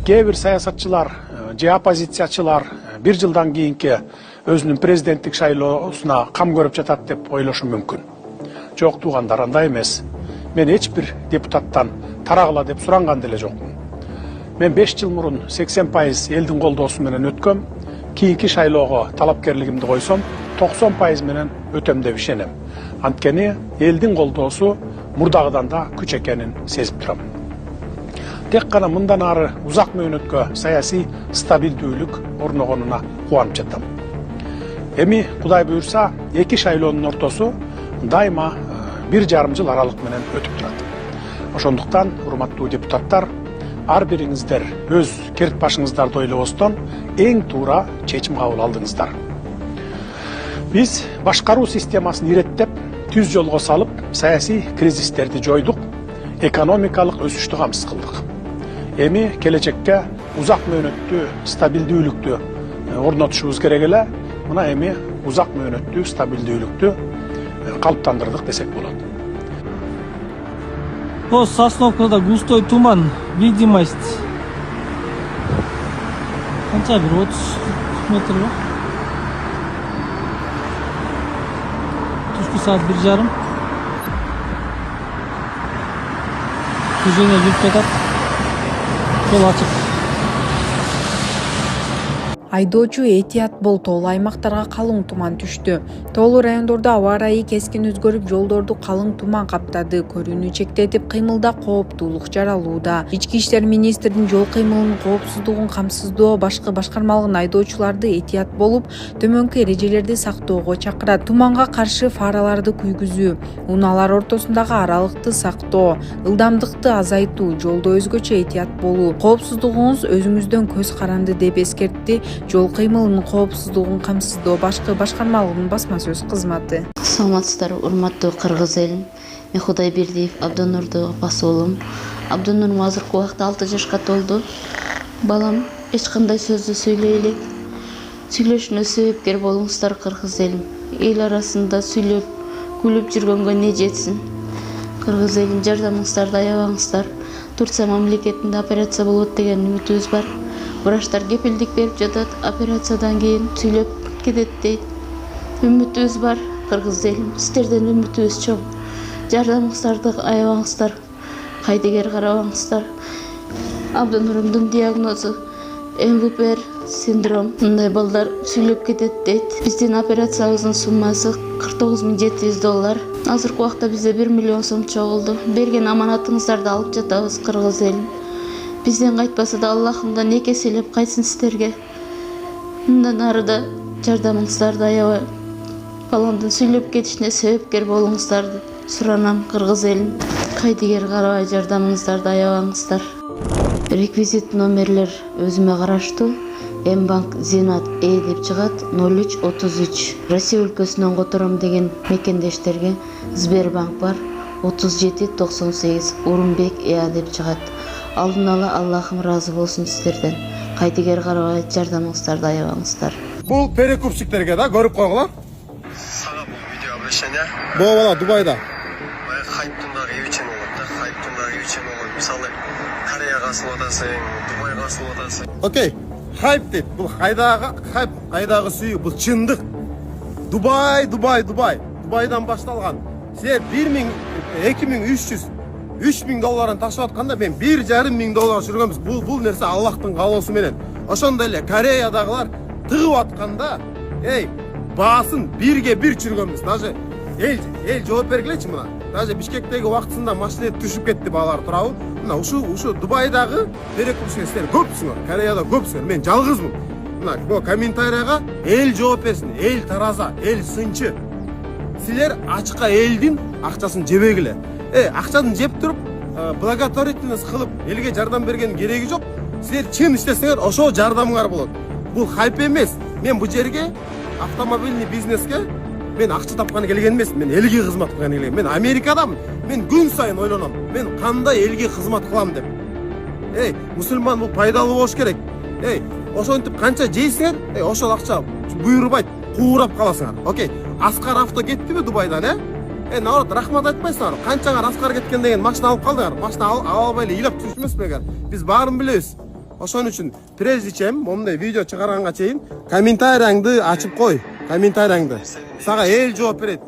кээ бир саясатчылар же оппозициячылар бир жылдан кийинки өзүнүн президенттик шайлоосуна кам көрүп жатат деп ойлошу мүмкүн. Жок туугандар, андай эмес. Мен эч бир депутаттан тарагыла деп суранган деле жокмун. Мен 5 жыл мурун 80% элдин колдоосу менен өткөм. Кийинки шайлоого талапкерлигимди койсом, 90% менен өтөм деп ишенем. Анткени элдин колдоосу мурдагыдан да күч экенин сезип турам. Тек гана мындан ары узак мөөнөткө саясий стабилдүүлүк орногонуна кубанып жатам. Эми Кудай буйрса, эки шайлоонун ортосу дайыма 1,5 жыл аралык менен өтүп турат. Ошондуктан, урматтуу депутаттар, ар бириңиздер өз керт башыңыздарды ойлобостон эң туура чечим кабыл алдыңыздар. Биз башкаруу системасын иреттеп, түз жолго салып, саясий кризистерди жойдук, экономикалык өсүштү камсыз кылдык. Эми келечекке узак мөөнөттүү стабилдүүлүктү орнотушубуз керек эле. Мына эми узак мөөнөттүү стабилдүүлүктү калыптандырдык десек болот. С Сосновкада густой туман, видимость. Канча бир 30 метр бар. Түшкү саат 1:30. Движение жүрүп жатат. Жол ачык. Айдоочу этият бол, тоолуу аймактарга калың туман түштү. Тоолуу райондордо аба ырайы кескин өзгөрүп, жолдорду калың туман каптады. Көрүүнү чектетип, кыймылда кооптуулук жаралууда. Ички иштер министрдин жол кыймылынын коопсуздугун камсыздоо башкы башкармалыгын айдоочуларды этият болуп, төмөнкү эрежелерди сактоого чакырат. Туманга каршы фараларды күйгүзүү, унаалар ортосундагы аралыкты сактоо, ылдамдыкты азайтуу, жолдо өзгөчө этият болуу, коопсуздугуңуз өзүңүздөн көз каранды деп эскертти жол кыймылынын коопсуздугун камсыздоо башкы башкармалыгынын басма сөз кызматы. Саламатсыздар, урматтуу кыргыз элим. Мен Кудайбердиев Абдонурду апасы уулум. Абдонурум азыркы убакта 6 жашка толду. Балам эч кандай сөздү сүйлөй элек. Сүйлөшүнө себепкер болуңуздар кыргыз элим. Эл арасында сүйлөп, күлүп жүргөнгө не жетсин. Кыргыз элим, жардамыңыздарды аябаңыздар. Турция мамлекетинде операция болот деген үмүтүбүз бар. Врачтар кепилдик берип жатат, операциядан кийин сүйлөп кетет дейт. Үмүтүбүз бар, кыргыз элим. Сиздерден үмүтүбүз чоң. Жардамыңыздарды аябаңыздар. Кайдыгер карабаңыздар. Абдонурумдун диагнозу МВПР синдром. Мындай балдар сүйлөп кетет дейт. Биздин операциябыздын суммасы $49,700. Азыркы убакта бизде 1 миллион сом чогулду. Берген аманатыңыздарды алып жатабыз, кыргыз элим. Бизден кайтпаса да Аллахымдан эки эселеп кайтсын сиздерге. Мындан ары да жардамыңыздарды аябай баламдын сүйлөп кетишине себепкер болуңуздарды суранам, кыргыз элим. Кайдыгер карабай жардамыңыздарды аябаңыздар. Реквизит номерлер өзүмө караштуу. Мбанк Зинат деп чыгат 0333. Россия өлкөсүнөн котором деген мекендештерге Сбербанк бар 3798 Урумбек деп чыгат. Алдын ала Аллахым разы болсун сиздерден. Кайдыгер карабай жардамыңыздарды аябаңыздар. Бул перекупщиктерге да көрүп койгула. Сага бул видео обращение. Бала Дубайда. Хайптундар эвичен болот да, хайптундар эвичен болот. Мисалы, Кореяга асылып атасың, Дубайга асылып атасың. Окей. Хайп дейт. Бул кайдагы сүйүү, бул чындык. Дубайдан башталган. Силер 2300 долларын ташып атканда мен $1,500 жүргөнбүз. Бул нерсе Аллахтын каалоосу менен. Ошондой эле Кореядагылар тыгып атканда, баасын 1/1 жүргөнбүз. Даже эл жооп бергилечи мына. Даже Бишкектеги убактысында машина түшүп кетти баалар турабы. Мына ушу Дубайдагы перекупщиктер көпсүңөр, Кореяда көпсүңөр. Мен жалгызмын. Мына бу комментарийга эл жооп берсин, эл тараза, эл сынчы. Силер ачка элдин акчасын жебегиле. Акчаны жеп туруп, благотворительность кылып, элге жардам берген кереги жок. Силер чын иштесеңер, ошо жардамыңар болот. Бул хайп эмес. Мен бу жерге автомобильный бизнеске мен акча тапканы келген эмес. Мен элге кызмат кылганы келген. Мен Америкадамын. Мен күн сайын ойлоном. Мен кандай элге кызмат кылам деп. Мусулман бул пайдалуу болуш керек. Ошентип канча жейсиңер, ошол акча буйрубайт, куурап каласыңар. Окей. Аскар авто кеттиби Дубайдан, наоборот, рахмат айтпайсыңар. Канчаңар Аскар кеткен деген машина алып калдыңар. Машина ала албай эле ыйлап жүрүшмөсүңөр. Биз баарын билебиз. Ошон үчүн прежде чем момундай видео чыгарганга чейин комментарияңды ачып кой. Комментарияңды. Сага эл жооп берет.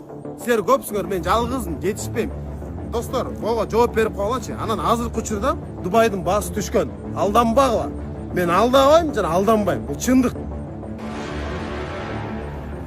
Силер көпсүңөр, мен жалгызмын, жетишпейм. Достор, мага жооп берип койгулачы. Анан азыркы учурда Дубайдын баасы түшкөн. Алданбагыла. Мен алдабайм жана алданбайм. Бул чындык.